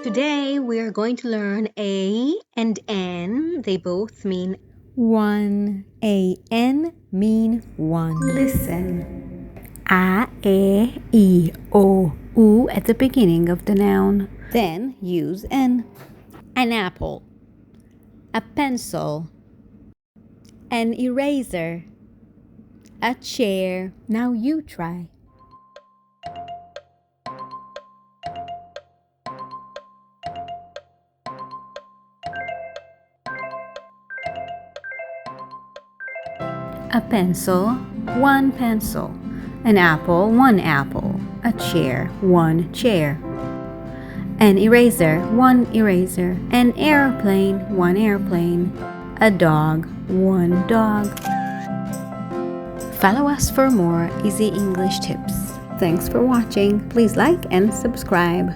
Today we are going to learn A and N. They both mean one. A-N mean one. listen. A, E, I, O, U at the beginning of the noun. Then use N. An apple. A pencil. An eraser. A chair. Now you try. A pencil, one pencil. An apple, one apple. A chair, one chair. An eraser, one eraser. An airplane, one airplane. A dog, one dog. Follow us for more easy English tips. Thanks for watching. Please like and subscribe.